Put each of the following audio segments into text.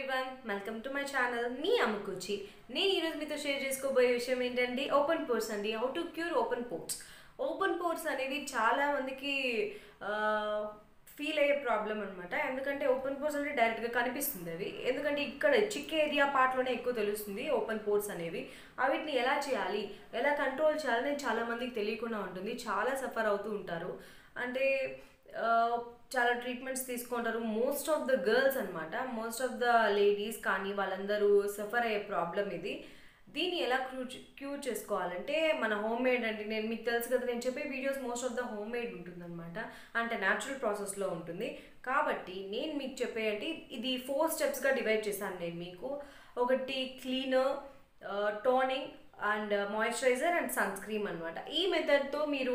Everyone, welcome to my channel మీ అమ్ముకుచి. నేను ఈరోజు మీతో షేర్ చేసుకోబోయే విషయం ఏంటంటే ఓపెన్ పోర్స్ అండి. How to cure open pores. Open pores అనేవి చాలా మందికి ఫీల్ అయ్యే ప్రాబ్లం అనమాట. ఎందుకంటే ఓపెన్ పోర్స్ అంటే డైరెక్ట్గా కనిపిస్తుంది అవి, ఎందుకంటే ఇక్కడ చిక్ ఏరియా పార్ట్లోనే ఎక్కువ తెలుస్తుంది ఓపెన్ పోర్స్ అనేవి. వీటిని ఎలా చేయాలి, ఎలా కంట్రోల్ చేయాలని చాలా మందికి తెలియకుండా ఉంటుంది. చాలా సఫర్ అవుతూ ఉంటారు. అంటే చాలా ట్రీట్మెంట్స్ తీసుకుంటారు. మోస్ట్ ఆఫ్ ద గర్ల్స్ అనమాట, మోస్ట్ ఆఫ్ ద లేడీస్ కానీ వాళ్ళందరూ సఫర్ అయ్యే ప్రాబ్లం ఇది. దీన్ని ఎలా క్యూర్ చేసుకోవాలంటే మన హోమ్ మేడ్ అండి. నేను మీకు తెలుసు కదా, నేను చెప్పే videos most of the home made ఉంటుందన్నమాట. అంటే న్యాచురల్ ప్రాసెస్లో ఉంటుంది. కాబట్టి నేను మీకు చెప్పేయండి, ఇది 4 స్టెప్స్గా డివైడ్ చేశాను నేను మీకు. ఒకటి cleaner, toning and moisturiser and sunscreen అనమాట. ఈ మెథడ్తో మీరు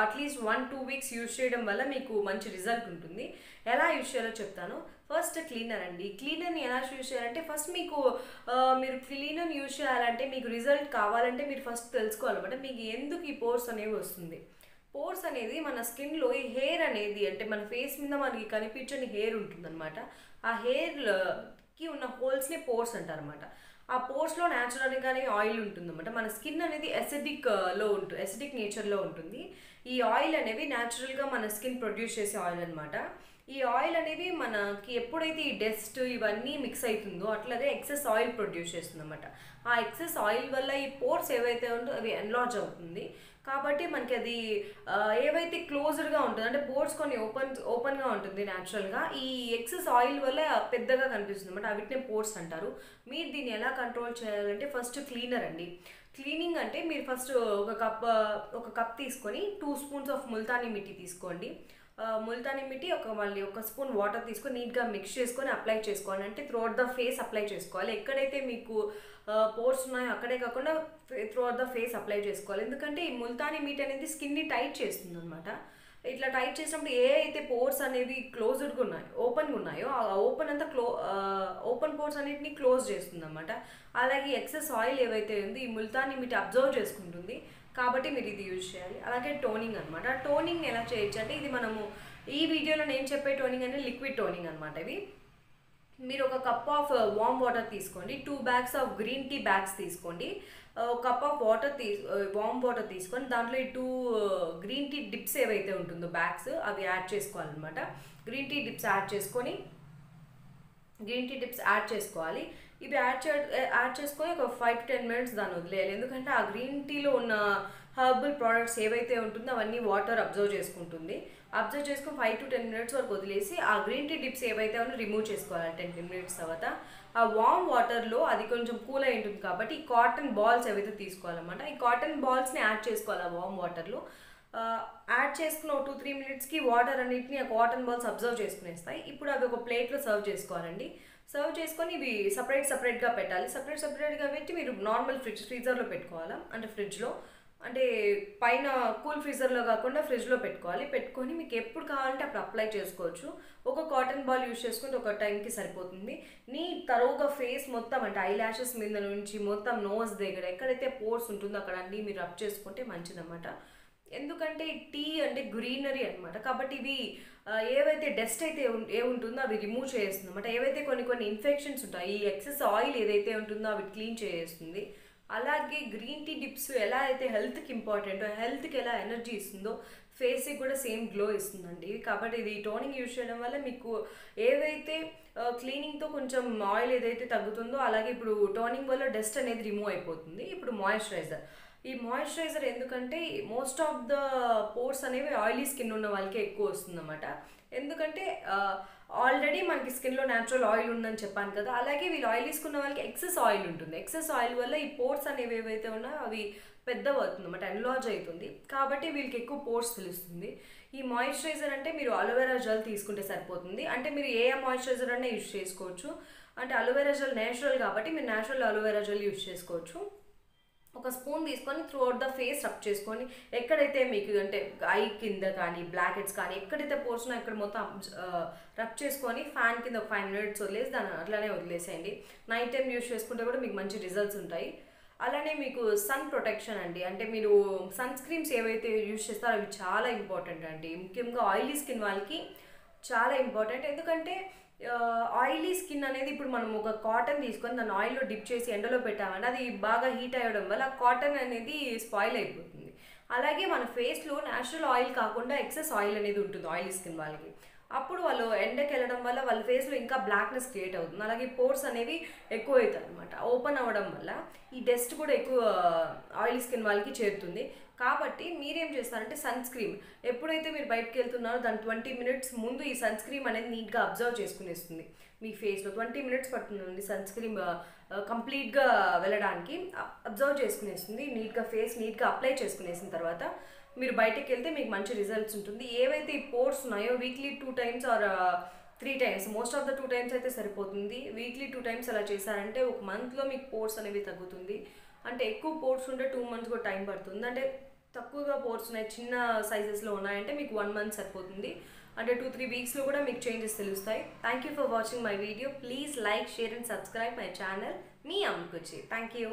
అట్లీస్ట్ 1-2 వీక్స్ యూజ్ చేయడం వల్ల మీకు మంచి రిజల్ట్ ఉంటుంది. ఎలా యూజ్ చేయాలో చెప్తాను. ఫస్ట్ క్లీనర్ అండి. క్లీనర్ని ఎలా యూజ్ చేయాలంటే ఫస్ట్ మీరు క్లీనర్ని యూజ్ చేయాలంటే మీకు రిజల్ట్ కావాలంటే మీరు ఫస్ట్ తెలుసుకోవాలన్నమాట మీకు ఎందుకు ఈ పోర్స్ అనేవి వస్తుంది. పోర్స్ అనేది మన స్కిన్లో ఈ హెయిర్ అనేది, అంటే మన ఫేస్ మీద మనకి కనిపించని హెయిర్ ఉంటుందన్నమాట. ఆ హెయిర్కి ఉన్న హోల్స్ని పోర్స్ అంటారనమాట. ఆ పోర్స్లో న్యాచురల్గానే ఆయిల్ ఉంటుందన్నమాట. మన స్కిన్ అనేది ఎసిడిక్ నేచర్లో ఉంటుంది. ఈ ఆయిల్ అనేవి న్యాచురల్గా మన స్కిన్ ప్రొడ్యూస్ చేసే ఆయిల్ అనమాట. ఈ ఆయిల్ అనేవి మనకి ఎప్పుడైతే ఈ డస్ట్ ఇవన్నీ మిక్స్ అవుతుందో అట్లాగే ఎక్సెస్ ఆయిల్ ప్రొడ్యూస్ చేస్తుంది అనమాట. ఆ ఎక్సెస్ ఆయిల్ వల్ల ఈ పోర్స్ ఏవైతే ఉందో అవి ఎన్లార్జ్ అవుతుంది. కాబట్టి మనకి అది ఏవైతే క్లోజ్డ్గా ఉంటుంది, అంటే పోర్స్ కొన్ని ఓపెన్గా ఉంటుంది న్యాచురల్గా. ఈ ఎక్సెస్ ఆయిల్ వల్ల పెద్దగా కనిపిస్తుంది అనమాట. వీటిని పోర్స్ అంటారు. మీరు దీన్ని ఎలా కంట్రోల్ చేయాలంటే ఫస్ట్ క్లీనర్ అండి. క్లీనింగ్ అంటే మీరు ఫస్ట్ ఒక కప్ తీసుకొని 2 స్పూన్స్ ఆఫ్ ముల్తానీ మిట్టి తీసుకోండి. ముల్తానీ మిట్టి మళ్ళీ 1 స్పూన్ వాటర్ తీసుకొని నీట్గా మిక్స్ చేసుకొని అప్లై చేసుకోవాలి. అంటే త్రూఅవుట్ ద ఫేస్ అప్లై చేసుకోవాలి. ఎక్కడైతే మీకు పోర్స్ ఉన్నాయో అక్కడే కాకుండా త్రూఅవుట్ ద ఫేస్ అప్లై చేసుకోవాలి. ఎందుకంటే ఈ ముల్తానీ మిట్టి అనేది స్కిన్ని టైట్ చేస్తుంది అనమాట. ఇట్లా టైట్ చేసినప్పుడు ఏ అయితే పోర్స్ అనేవి క్లోజ్డ్గా ఉన్నాయో, ఓపెన్గా ఉన్నాయో ఆ ఓపెన్ పోర్స్ అన్నిటిని క్లోజ్ చేస్తుంది అనమాట. అలాగే ఎక్సెస్ ఆయిల్ ఏవైతే ఉందో ఈ ముల్తానీ మిట్టి అబ్జర్వ్ చేసుకుంటుంది. కాబట్టి మీరు ఇది యూజ్ చేయాలి. అలాగే టోనింగ్ అనమాట. టోనింగ్ ఎలా చేయొచ్చు అంటే ఇది మనము ఈ వీడియోలో నేను చెప్పే టోనింగ్ అంటే లిక్విడ్ టోనింగ్ అనమాట. ఇవి మీరు ఒక కప్ ఆఫ్ వామ్ వాటర్ తీసుకోండి. 2 bags of green tea bags తీసుకోండి. ఒక కప్ ఆఫ్ వామ్ వాటర్ తీసుకొని దాంట్లో ఈ 2 గ్రీన్ టీ డిప్స్ ఏవైతే ఉంటుందో బ్యాగ్స్ అవి యాడ్ చేసుకోవాలన్నమాట. గ్రీన్ టీ డిప్స్ యాడ్ చేసుకోవాలి. ఇవి యాడ్ చేసుకొని ఒక 5-10 మినిట్స్ దాన్ని వదిలేయాలి. ఎందుకంటే ఆ గ్రీన్ టీలో ఉన్న హర్బల్ ప్రోడక్ట్స్ ఏవైతే ఉంటుందో అవన్నీ వాటర్ అబ్జర్వ్ చేసుకొని 5-10 మినిట్స్ వరకు వదిలేసి ఆ గ్రీన్ టీ డిప్స్ ఏవైతే ఉన్నా రిమూవ్ చేసుకోవాలి. 10 మినిట్స్ తర్వాత ఆ వామ్ వాటర్లో అది కొంచెం కూల్ అయి ఉంటుంది కాబట్టి ఈ కాటన్ బాల్స్ ఏవైతే తీసుకోవాలన్నమాట. ఈ కాటన్ బాల్స్ని యాడ్ చేసుకోవాలి ఆ వామ్ వాటర్లో. యాడ్ చేసుకున్న 2-3 మినిట్స్కి వాటర్ అన్నింటినీ ఆ కాటన్ బాల్స్ అబ్జర్వ్ చేసుకునేస్తాయి. ఇప్పుడు అవి ఒక ప్లేట్లో సర్వ్ చేసుకోవాలండి. సర్వ్ చేసుకొని ఇవి సపరేట్గా పెట్టాలి. సపరేట్గా పెట్టి మీరు నార్మల్ ఫ్రీజర్లో పెట్టుకోవాలా, అంటే ఫ్రిడ్జ్లో, అంటే పైన కూల్ ఫ్రీజర్లో కాకుండా ఫ్రిడ్జ్లో పెట్టుకొని మీకు ఎప్పుడు కావాలంటే అప్పుడు అప్లై చేసుకోవచ్చు. ఒక కాటన్ బాల్ యూజ్ చేసుకుంటే ఒక టైంకి సరిపోతుంది. తరువుగా ఫేస్ మొత్తం, అంటే ఐ ల్యాషెస్ మీద నుంచి మొత్తం నోస్ దగ్గర ఎక్కడైతే పోర్స్ ఉంటుందో అక్కడ అన్నీ మీరు రబ్ చేసుకుంటే మంచిదన్నమాట. ఎందుకంటే టీ అంటే గ్రీనరీ అనమాట. కాబట్టి ఇవి ఏవైతే డస్ట్ అయితే ఉంటుందో అవి రిమూవ్ చేస్తుంది అనమాట. ఏవైతే కొన్ని ఇన్ఫెక్షన్స్ ఉంటాయి, ఈ ఎక్సెస్ ఆయిల్ ఏదైతే ఉంటుందో అవి క్లీన్ చేస్తుంది. అలాగే గ్రీన్ టీ డిప్స్ ఎలా అయితే హెల్త్కి ఇంపార్టెంటో, హెల్త్కి ఎలా ఎనర్జీ ఇస్తుందో ఫేస్కి కూడా సేమ్ గ్లో ఇస్తుందండి. కాబట్టి ఇది టోనింగ్ యూజ్ చేయడం వల్ల మీకు ఏవైతే క్లీనింగ్తో కొంచెం ఆయిల్ ఏదైతే తగ్గుతుందో, అలాగే ఇప్పుడు టోనింగ్ వల్ల డస్ట్ అనేది రిమూవ్ అయిపోతుంది. ఇప్పుడు ఈ మాయిశ్చరైజర్ ఎందుకంటే మోస్ట్ ఆఫ్ ద పోర్స్ అనేవి ఆయిలీ స్కిన్ ఉన్న వాళ్ళకే ఎక్కువ వస్తుంది అన్నమాట. ఎందుకంటే ఆల్రెడీ మనకి స్కిన్లో న్యాచురల్ ఆయిల్ ఉందని చెప్పాను కదా, అలాగే వీళ్ళు ఆయిలీ స్కిన్ ఉన్న వాళ్ళకి ఎక్సెస్ ఆయిల్ ఉంటుంది. ఎక్సెస్ ఆయిల్ వల్ల ఈ పోర్స్ అనేవి ఏవైతే ఉన్నాయో అవి పెద్దగా అవుతుంది అన్నమాట, ఎన్లార్జ్ అవుతుంది. కాబట్టి వీళ్ళకి ఎక్కువ పోర్స్ తెలుస్తుంది. ఈ మాయిశ్చరైజర్ అంటే మీరు అలోవెరా జెల్ తీసుకుంటే సరిపోతుంది. అంటే మీరు ఏ మాయిశ్చరైజర్ అన్నా యూజ్ చేసుకోవచ్చు. అంటే అలోవెరా జెల్ నేచురల్ కాబట్టి మీరు నేచురల్ అలోవెరా జెల్ యూజ్ చేసుకోవచ్చు. ఒక స్పూన్ తీసుకొని త్రూఅవుట్ ద ఫేస్ రబ్ చేసుకొని ఎక్కడైతే మీకు అంటే ఐ కింద కానీ బ్లాక్ హెడ్స్ కానీ ఎక్కడైతే పోర్స్ ఉన్నాయో అక్కడ మొత్తం రబ్ చేసుకొని ఫ్యాన్ కింద ఒక 5 మినిట్స్ వదిలేసి దాన్ని అట్లానే వదిలేసేయండి. నైట్ టైం యూజ్ చేసుకుంటే కూడా మీకు మంచి రిజల్ట్స్ ఉంటాయి. అలానే మీకు సన్ ప్రొటెక్షన్ అండి. అంటే మీరు సన్ స్క్రీమ్స్ ఏవైతే యూజ్ చేస్తారో అవి చాలా ఇంపార్టెంట్ అండి. ముఖ్యంగా ఆయిలీ స్కిన్ వాళ్ళకి చాలా ఇంపార్టెంట్. ఎందుకంటే ఆయిలీ స్కిన్ అనేది ఇప్పుడు మనం ఒక కాటన్ తీసుకొని దాన్ని ఆయిల్లో డిప్ చేసి ఎండలో పెట్టామంటే అది బాగా హీట్ అయ్యడం వల్ల ఆ కాటన్ అనేది స్పాయిల్ అయిపోతుంది. అలాగే మన ఫేస్లో న్యాచురల్ ఆయిల్ కాకుండా ఎక్సెస్ ఆయిల్ అనేది ఉంటుంది ఆయిలీ స్కిన్ వాళ్ళకి. అప్పుడు వాళ్ళు ఎండకి వెళ్ళడం వల్ల వాళ్ళ ఫేస్లో ఇంకా బ్లాక్నెస్ క్రియేట్ అవుతుంది. అలాగే పోర్స్ అనేవి ఎక్కువ అవుతాయి అనమాట. ఓపెన్ అవ్వడం వల్ల ఈ డస్ట్ కూడా ఎక్కువ ఆయిలీ స్కిన్ వాళ్ళకి చేరుతుంది. కాబట్టి మీరేం చేస్తారంటే సన్ స్క్రీన్ ఎప్పుడైతే మీరు బయటకు వెళ్తున్నారో దాని 20 మినిట్స్ ముందు ఈ సన్ స్క్రీన్ అనేది నీట్గా అబ్జర్వ్ చేసుకునేస్తుంది. మీ ఫేస్లో 20 మినిట్స్ పడుతుందండి సన్ స్క్రీన్ కంప్లీట్గా వెళ్ళడానికి. అబ్జర్వ్ చేసుకునేస్తుంది నీట్గా, ఫేస్ నీట్గా అప్లై చేసుకునేసిన తర్వాత మీరు బయటకు వెళ్తే మీకు మంచి రిజల్ట్స్ ఉంటుంది. ఏవైతే ఈ పోర్స్ ఉన్నాయో weekly 2 times or 3 times, most of the 2 times అయితే సరిపోతుంది. వీక్లీ 2 టైమ్స్ అలా చేశారంటే ఒక మంత్లో మీకు పోర్స్ అనేవి తగ్గుతుంది. అంటే ఎక్కువ పోర్స్ ఉంటే 2 మంత్స్ కూడా టైం పడుతుంది. అంటే తక్కువగా పోర్స్ ఉన్నాయి, చిన్న సైజెస్లో ఉన్నాయంటే మీకు 1 మంత్ సరిపోతుంది. అంటే 2-3 వీక్స్లో కూడా మీకు చేంజెస్ తెలుస్తాయి. Thank you for watching my video. Please like, share and subscribe my channel. మీ అమ్ముకొచ్చి. Thank you.